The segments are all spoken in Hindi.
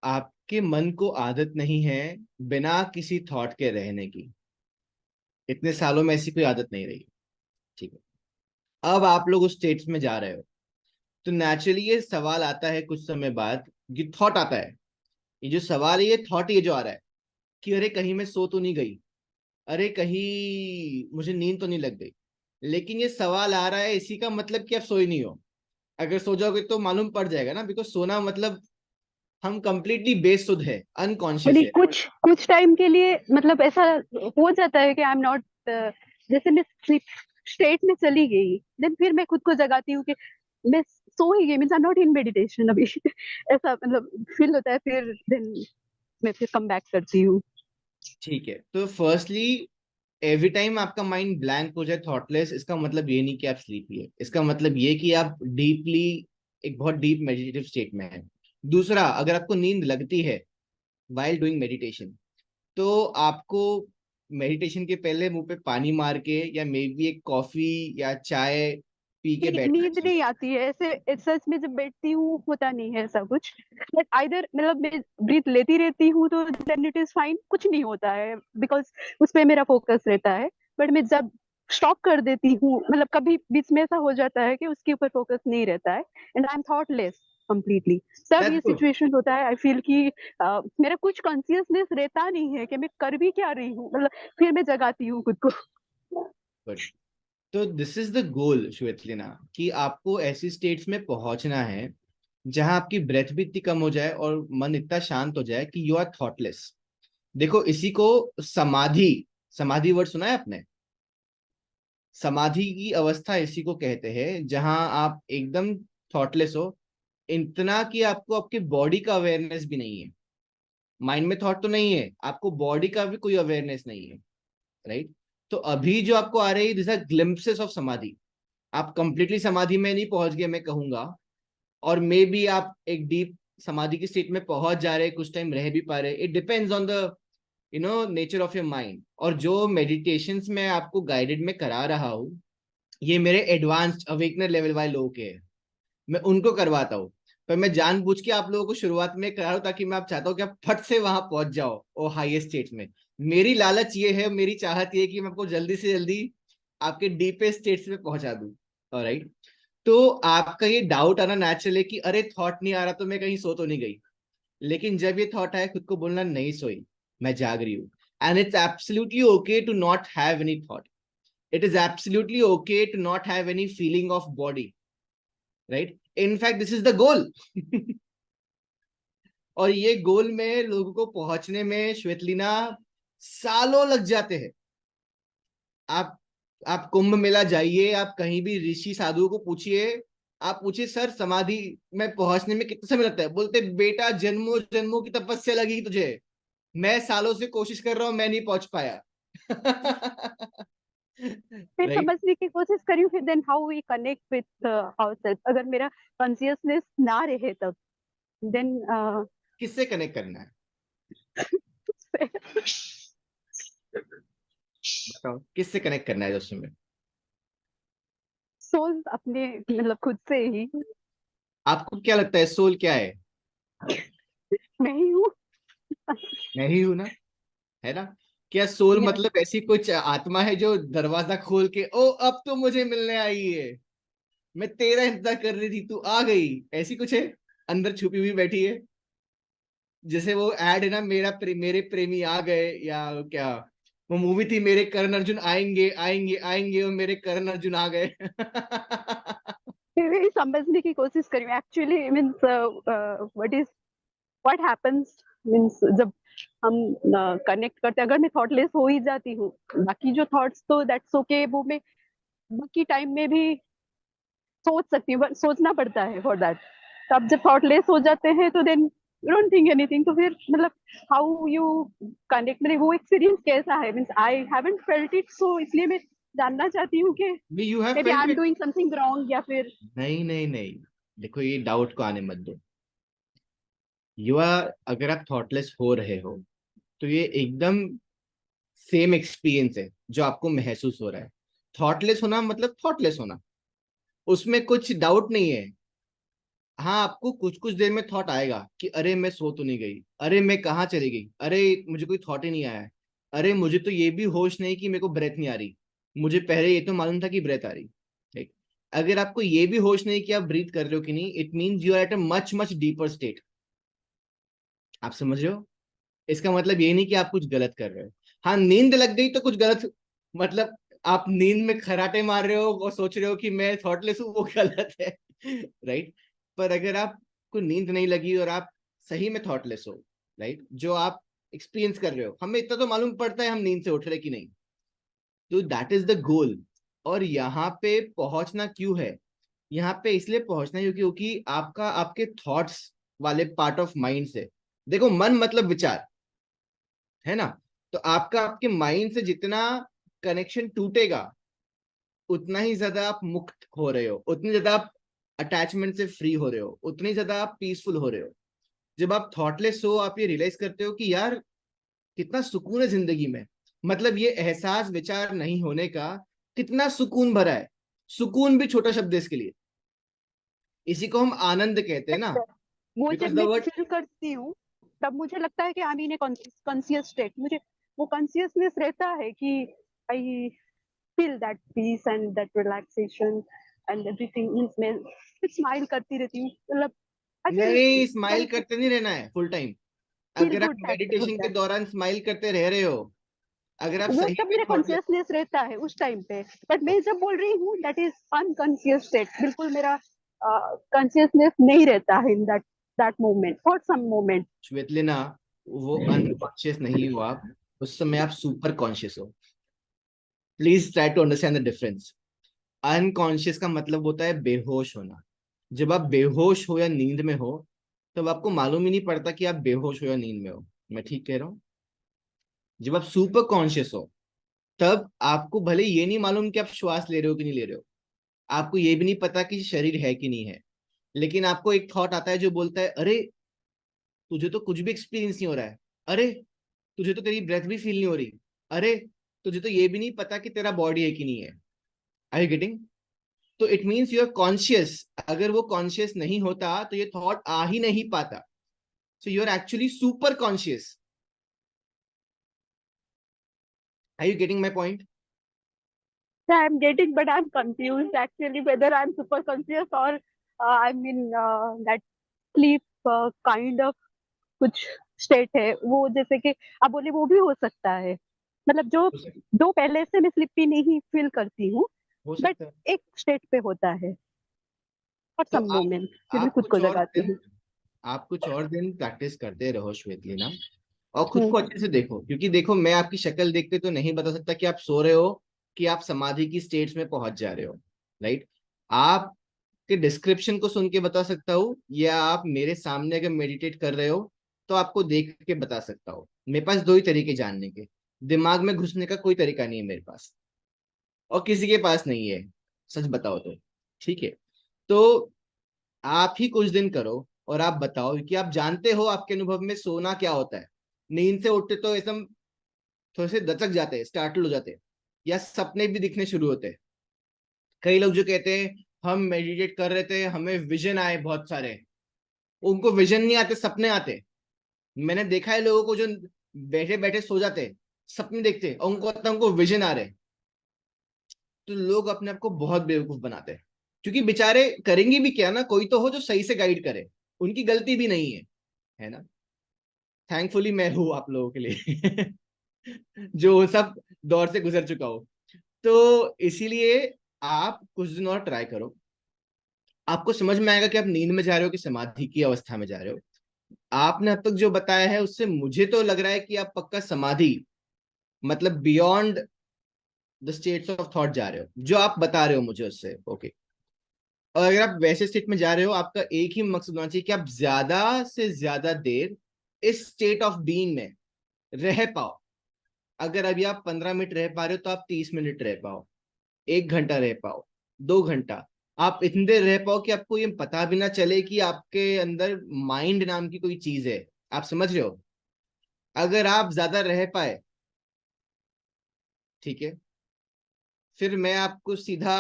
आपके मन को आदत नहीं है बिना किसी थॉट के रहने की। इतने सालों में ऐसी कोई आदत नहीं रही। ठीक है, अब आप लोग उस स्टेट्स में जा रहे हो, तो नेचुरली ये सवाल आता है कुछ समय बाद, ये थॉट आता है। ये जो सवाल है, ये थॉट ये जो आ रहा है कि अरे कहीं मैं सो तो नहीं गई, अरे कहीं मुझे नींद तो नहीं लग गई। लेकिन ये सवाल आ रहा है इसी का मतलब कि आप सोए नहीं हो। अगर सो जाओगे तो मालूम पड़ जाएगा ना, बिकॉज सोना मतलब हम कंप्लीटली बेसुध है, अनकॉन्शियस नहीं, है। कुछ कुछ टाइम के लिए मतलब ऐसा हो जाता है कि आई एम नॉट, जैसे मैं स्लीप स्टेट में चली गई, देन फिर मैं खुद को जगाती हूँ कि मैं सो ही गई, means I am not in meditation अभी। ऐसा मतलब फील होता है, फिर देन मैं फिर कम बैक करती हूँ। ठीक है, तो फर्स्टली एवरी टाइम आपका माइंड ब्लैंक हो जाए, थॉटलेस, इसका मतलब ये नहीं कि आप स्लीपी है। इसका मतलब ये कि आप डीपली, एक बहुत डीप मेडिटेटिव स्टेट में है। दूसरा, अगर आपको नींद लगती है वाइल डूइंग मेडिटेशन, तो आपको मेडिटेशन के पहले मुंह पे पानी मार के या मे बी एक कॉफी या चाय पी के नहीं, बैठना नींद चाहिए। नहीं आती है ऐसे, सच में जब बैठती हूँ होता नहीं है ऐसा कुछ। बट आइदर मतलब मैं ब्रीथ लेती रहती हूँ तो देन इट इज फाइन, कुछ नहीं होता है, बिकॉज उस पे मेरा फोकस रहता है। बट मैं जब स्टॉप कर देती हूँ, मतलब कभी बीच में ऐसा हो जाता है कि उसके ऊपर फोकस नहीं रहता है and I am thoughtless completely, तब दैट्स ये गुड। सिचुएशन होता है। आई फील कि मेरा कुछ कॉन्शियसनेस रहता नहीं है कि मैं कर भी क्या रही हूँ, मतलब फिर मैं जगाती हूँ खुद को। गुड। तो दिस इज द गोल श्वेतलिना, कि आपको ऐसी स्टेट्स में पहुंचना है जहां आपकी ब्रेथ भी इतनी कम हो जाए और मन इतना शांत हो जाए कि यू आर थॉटलेस। देखो, इसी को समाधि, समाधि वर्ड सुना है आपने? समाधि की अवस्था इसी को कहते हैं, जहां आप एकदम थॉटलेस हो, इतना कि आपको आपके बॉडी का अवेयरनेस भी नहीं है। माइंड में थॉट तो नहीं है, आपको बॉडी का भी कोई अवेयरनेस नहीं है। राइट? तो अभी जो आपको आ रही है, दिस आर ग्लिम्पसेस ऑफ समाधि। आप कंप्लीटली समाधि में नहीं पहुंच गए मैं कहूंगा, और मे बी आप एक डीप समाधि की स्टेट में पहुंच जा रहे, कुछ टाइम रह भी पा रहे। It depends on the nature of your mind. और जो मेडिटेशंस में आपको गाइडेड में करा रहा हूँ, ये मेरे एडवांस्ड अवेकनर लेवल वाले लोग के हैं, मैं उनको करवाता हूँ। पर मैं जानबूझ के आप लोगों को शुरुआत में करा रहा हूँ, ताकि मैं आप चाहता हूँ कि आप फट से वहां पहुंच जाओ वो हाईएस्ट स्टेट में। मेरी लालच ये है, मेरी चाहत ये है कि मैं आपको जल्दी से जल्दी आपके डीपेस्ट स्टेट्स में पहुंचा दूं। ऑलराइट? तो आपका ये डाउट आना नेचुरल है कि अरे थॉट नहीं आ रहा तो मैं कहीं सो तो नहीं गई। लेकिन जब ये थॉट आए, खुद को बोलना नहीं सोई, मैं जाग रही हूँ। And it's absolutely okay to not have any thought. it is absolutely okay to not have any feeling of body. Right? In fact, this is the goal. और ये गोल में लोगों को पहुंचने में श्वेतलीना सालों लग जाते हैं। आप आप कुंभ मेला जाइए, आप कहीं भी ऋषि साधुओं को पूछिए, आप पूछिए सर समाधि में पहुंचने में कितना समय लगता है, बोलते बेटा जन्मों जन्मों की तपस्या लगी तुझे, मैं सालों से कोशिश कर रहा हूं, मैं नहीं पहुंच पाया। फिर राइट? समझने की कोशिश करी, फिर then how we connect with ourselves, अगर मेरा कॉन्शियसनेस ना रहे तब, देन किससे कनेक्ट करना है? बताओ, किससे कनेक्ट करना है उस समय? सोल अपने, मतलब खुद से ही। आपको क्या लगता है सोल क्या है? मैं ही हूँ। मैं ही हूं ना, है ना? क्या सोल मतलब ऐसी कुछ आत्मा है जो दरवाजा खोल के ओ अब तो मुझे मिलने आई है, मैं तेरा इंतजार कर रही थी, तू आ गई, ऐसी कुछ है अंदर छुपी हुई बैठी है? जैसे वो ऐड है ना, मेरे प्रेमी आ गए, या क्या वो मूवी थी, मेरे करण अर्जुन आएंगे आएंगे आएंगे और मेरे करण अर्जुन आ गए। फिर भी समझने की कोशिश करी actually, means what happens, means जब हम कनेक्ट करते हैं, अगर मैं थॉटलेस हो ही जाती हूँ, बाकी जो थॉट्स तो दैट्स ओके, वो मैं बाकी टाइम में भी सोच सकती हूँ, बट सोचना पड़ता है फॉर दैट। तब जब थॉटलेस हो जाते हैं तो then you don't think anything, तो फिर मतलब हाउ यू कनेक्ट, मेरे वो एक्सपीरियंस कैसा है, means I haven't felt it, so इसलिए मैं जानना चाहती हूँ कि भी you have maybe I felt am it? Doing something wrong या फिर। नहीं नहीं नहीं, देखो ये डाउट को आने मत दो। यू आर, अगर आप थॉटलेस हो रहे हो, तो ये एकदम सेम एक्सपीरियंस है जो आपको महसूस हो रहा है। थॉटलेस होना मतलब थॉटलेस होना, उसमें कुछ डाउट नहीं है। हाँ, आपको कुछ कुछ देर में थॉट आएगा कि अरे मैं सो तो नहीं गई, अरे मैं कहाँ चली गई, अरे मुझे कोई थॉट ही नहीं आया है, अरे मुझे तो ये भी होश नहीं कि मेरे को ब्रेथ नहीं आ रही, मुझे पहले ये तो मालूम था कि ब्रेथ आ रही। ठीक। अगर आपको ये भी होश नहीं कि आप ब्रीथ कर रहे हो कि नहीं, it means you are at a much much deeper state. आप समझ रहे हो? इसका मतलब ये नहीं कि आप कुछ गलत कर रहे हो। हाँ, नींद लग गई तो कुछ गलत, मतलब आप नींद में खराटे मार रहे हो और सोच रहे हो कि मैं थॉटलेस हूँ, वो गलत है। राइट। पर अगर आपको नींद नहीं लगी और आप सही में थॉटलेस हो, राइट, जो आप एक्सपीरियंस कर रहे हो, हमें इतना तो मालूम पड़ता है हम नींद से उठ रहे कि नहीं। तो दैट इज द गोल। और यहाँ पे पहुंचना क्यों है? यहाँ पे इसलिए पहुंचना है क्योंकि आपका आपके थॉट्स वाले पार्ट ऑफ माइंड से, देखो मन मतलब विचार, है ना? तो आपका आपके माइंड से जितना कनेक्शन टूटेगा, उतना ही ज्यादा आप मुक्त हो रहे हो, उतनी ज्यादा आप अटैचमेंट से फ्री हो रहे हो, उतनी ज्यादा आप पीसफुल हो रहे हो। जब आप थॉटलेस हो, आप ये रियलाइज करते हो कि यार कितना सुकून है जिंदगी में, मतलब ये एहसास विचार नहीं होने का कितना सुकून भरा है। सुकून भी छोटा शब्द है इसके लिए, इसी को हम आनंद कहते हैं ना, वो जब बिकॉज द मैं वर्ड। फील करती हूँ तब मुझे लगता है कि I mean a conscious state, मुझे वो कॉन्शियसनेस रहता है कि I feel that peace and that relaxation and everything means मैं स्माइल करती रहती हूँ, मतलब आई फील नहीं, स्माइल लाइक करते नहीं रहना है फुल टाइम। फील अगर आप गुड दैट मेडिटेशन होता के है। दौरान स्माइल करते रह रहे हो, अगर आप वो सही तब में मेरा थॉटलेस। कॉन्शियसनेस रहता है उस टाइम पे, बट मैं जब बोल रही हूँ दैट इज अनकॉन्शियस स्टेट, बिल्कुल मेरा कॉन्शियसनेस नहीं रहता है in that that moment for some moment. Shwetlina, वो अनकॉन्शियस नहीं हो आप, उस समय आप सुपर कॉन्शियस हो। Please try to understand the difference. Unconscious का मतलब होता है बेहोश होना। जब आप बेहोश हो या नींद में हो, तब आपको मालूम ही नहीं पड़ता कि आप बेहोश हो या नींद में हो। मैं ठीक कह रहा हूँ? जब आप सुपर कॉन्शियस हो, तब आपको भले ये नहीं मालूम कि आप श्वास ले रहे हो कि नहीं ले रहे हो, आपको ये भी नहीं पता कि शरीर है कि नहीं है, लेकिन आपको एक थॉट आता है जो बोलता है अरे तुझे तो कुछ भी एक्सपीरियंस नहीं हो रहा है, अरे तुझे तो तेरी ब्रेथ भी फील नहीं हो रही, अरे तुझे तो ये भी नहीं पता कि तेरा बॉडी है कि नहीं है। I you getting? तो it means you are conscious. अगर वो कॉन्शियस नहीं होता तो ये थॉट आ ही नहीं पाता। So you are actually super conscious. I you getting my point? I'm getting, but I'm confused actually whether I'm super conscious or I'm in that sleep kind of कुछ स्टेट है वो, जैसे कि आप बोले वो भी हो सकता है, मतलब जो हो सकता दो पहले से मैं स्लिपी नहीं फील करती हूँ, हो बट सकता है। एक स्टेट पे होता है फॉर तो सम मोमेंट फिर मैं आप खुद कुछ को और जगाती दिन हूँ। आप कुछ और दिन प्रैक्टिस करते रहो श्वेतलीना, और खुद हम्म। को अच्छे से देखो, क्योंकि देखो मैं आपकी शक्ल देखते तो नहीं बता सकता कि आप सो रहे हो कि आप समाधि की स्टेट्स में पहुंच जा रहे हो। राइट। आपके डिस्क्रिप्शन को सुन के बता सकता हूँ, या आप मेरे सामने अगर मेडिटेट कर रहे हो तो आपको देख के बता सकता हूँ। मेरे पास दो ही तरीके जानने के, दिमाग में घुसने का कोई तरीका नहीं है मेरे पास, और किसी के पास नहीं है, सच बताओ तो। ठीक है। तो आप ही कुछ दिन करो और आप बताओ, क्योंकि आप जानते हो आपके अनुभव में सोना क्या होता है। नींद से उठते तो एकदम थोड़े से दचक जाते हैं, स्टार्टल हो जाते हैं, या सपने भी दिखने शुरू होते हैं। कई लोग जो कहते हैं हम मेडिटेट कर रहे थे, हमें विजन आए बहुत सारे, उनको विजन नहीं आते, सपने आते। मैंने देखा है लोगों को जो बैठे बैठे सो जाते, सपने देखते और उनको लगता है उनको विजन आ रहे। तो लोग अपने आप को बहुत बेवकूफ बनाते हैं, क्योंकि बेचारे करेंगे भी क्या ना, कोई तो हो जो सही से गाइड करे, उनकी गलती भी नहीं है ना? थैंकफुली मैं हूं आप लोगों के लिए जो वो सब दौर से गुजर चुका हो। तो इसीलिए आप कुछ दिन और ट्राई करो, आपको समझ में आएगा कि आप नींद में जा रहे हो कि समाधि की अवस्था में जा रहे हो। आपने अब तक जो बताया है उससे मुझे तो लग रहा है कि आप पक्का समाधि, मतलब beyond the states of thought जा रहे हो, जो आप बता रहे हो मुझे उससे ओके। और अगर आप वैसे स्टेट में जा रहे हो, आपका एक ही मकसद होना चाहिए कि आप ज्यादा से ज्यादा देर इस स्टेट ऑफ बीइंग में रह पाओ। अगर अभी आप 15 मिनट रह पा रहे हो तो आप 30 मिनट रह पाओ, 1 घंटा रह पाओ, 2 घंटा। आप इतनी देर रह पाओ कि आपको ये पता भी ना चले कि आपके अंदर माइंड नाम की कोई चीज है। आप समझ रहे हो? अगर आप ज्यादा रह पाए, ठीक है, फिर मैं आपको सीधा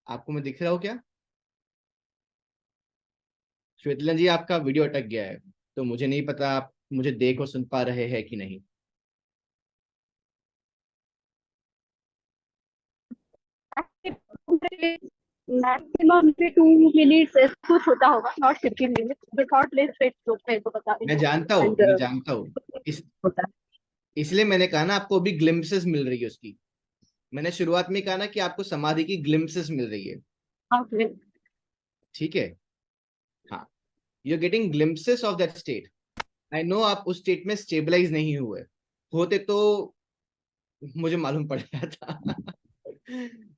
आपको मैं दिख रहा हूँ क्या? श्वेतलन जी, आपका वीडियो अटक गया है, तो मुझे नहीं पता आप मुझे देख और सुन पा रहे हैं कि नहीं। मैक्सिमम 2 मिनट्स ऐसा कुछ होता होगा, नॉट 15 मिनट्स, जो थॉट लेस फेट लोग मेरे को बता रही मैं हूँ। जानता हूँ, एंड मैं जानता हूँ। इस होता इसलिए मैंने कहा ना, आपको अभी ग्लिम्पसेस मिल रही है उसकी। मैंने शुरुआत में कहा ना कि आपको समाधि की ग्लिम्पसेस मिल रही है। है। ठीक है। हाँ, you are getting glimpses of that state. I know आप उस स्टेट में स्टेबलाइज नहीं हुए होते तो मुझे मालूम पड़ गया था।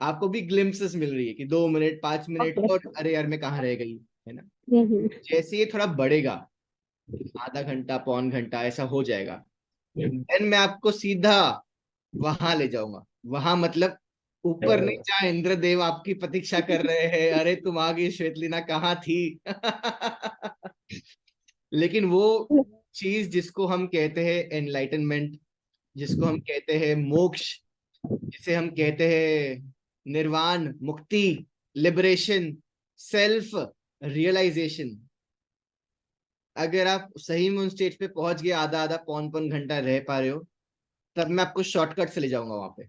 आपको भी ग्लिम्पसेस मिल रही है कि 2 मिनट, 5 मिनट, ओके। और अरे यार मैं कहाँ रह गई, है ना। हम्म। जैसे ये थोड़ा बढ़ेगा, आधा घंटा, पौन घंटा ऐसा हो जाएगा, देन मैं आपको सीधा वहां ले जाऊंगा। वहां मतलब ऊपर नहीं, जहाँ इंद्रदेव आपकी प्रतीक्षा कर रहे हैं। अरे तुम आ गई श्वेतलीना, कहाँ थी? लेकिन वो चीज जिसको हम कहते हैं एनलाइटनमेंट, जिसको हम कहते हैं मोक्ष, जिसे हम कहते हैं निर्वाण, मुक्ति, लिबरेशन, सेल्फ रियलाइजेशन, अगर आप सही में उन स्टेज पे पहुंच गए, आधा आधा पौन पौन घंटा रह पा रहे हो, तब मैं आपको शॉर्टकट से ले जाऊंगा वहां पे।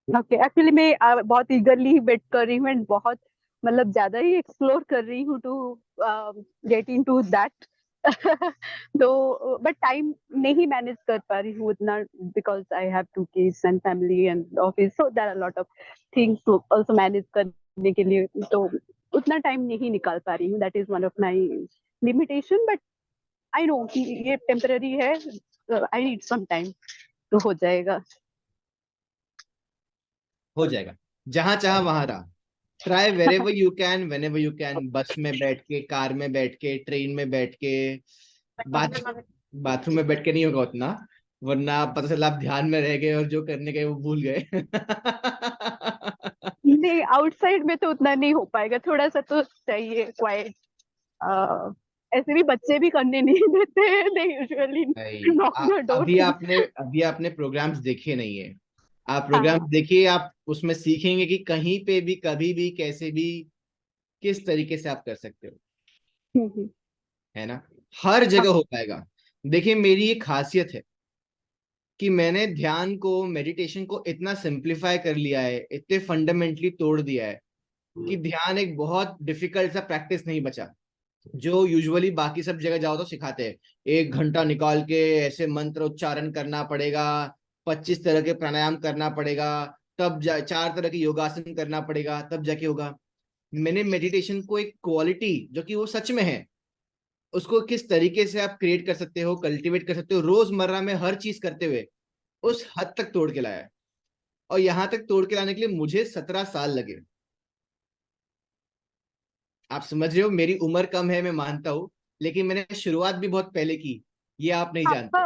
ओके, एक्चुअली मैं बहुत ईगरली वेट कर रही हूँ एंड बहुत मतलब ज्यादा ही एक्सप्लोर कर रही हूँ टू गेट इनटू दैट। तो बट टाइम नहीं मैनेज कर पा रही हूँ उतना, because I have 2 kids and family and office, so there are lot of things to also manage करने के लिए, तो उतना टाइम नहीं निकाल पा रही हूँ। That is one of my limitation, but I know कि ये टेम्पररी है। आई नीड सम टाइम, तो हो जाएगा। हो जाएगा। जहां चाह वहां रहा। Try wherever you can, whenever you can. बस में बैठ के, कार में बैठ के, ट्रेन में बैठ के, बाथ बाथरूम में बैठ के नहीं होगा उतना, वरना पता चला आप ध्यान में रह गए और जो करने गए वो भूल गए। नहीं, आउटसाइड में तो उतना नहीं हो पाएगा, थोड़ा सा तो चाहिए क्वाइट। ऐसे भी बच्चे भी करने नहीं देते हैं, दे यूजुअली नहीं, नॉक द डोर। अभी आपने प्रोग्राम्स देखे नहीं है। आप प्रोग्राम्स हाँ। देखिए, आप उसमें सीखेंगे कि कहीं पे भी, कभी भी, कैसे भी, किस तरीके से आप कर सकते हो, हम्म। है ना। हर जगह हो पाएगा। देखिए, मेरी एक खासियत है कि मैंने ध्यान को, मेडिटेशन को इतना सिंप्लीफाई कर लिया है, इतने फंडामेंटली तोड़ दिया है कि ध्यान एक बहुत डिफिकल्ट सा प्रैक्टिस नहीं बचा। जो यूजुअली बाकी सब जगह जाओ तो सिखाते हैं, 1 घंटा निकाल के ऐसे मंत्र उच्चारण करना पड़ेगा, 25 तरह के प्राणायाम करना पड़ेगा, तब 4 तरह के योगासन करना पड़ेगा, तब जाके होगा। मैंने मेडिटेशन को एक क्वालिटी जो कि वो सच में है, उसको किस तरीके से आप क्रिएट कर सकते हो, कल्टीवेट कर सकते हो रोजमर्रा में हर चीज करते हुए, उस हद तक तोड़ के लाया है। और यहां तक तोड़ के लाने के लिए मुझे 17 साल लगे। आप समझ रहे हो, मेरी उम्र कम है, मैं मानता हूं, लेकिन मैंने शुरुआत भी बहुत पहले की, ये आप नहीं आपका जानते।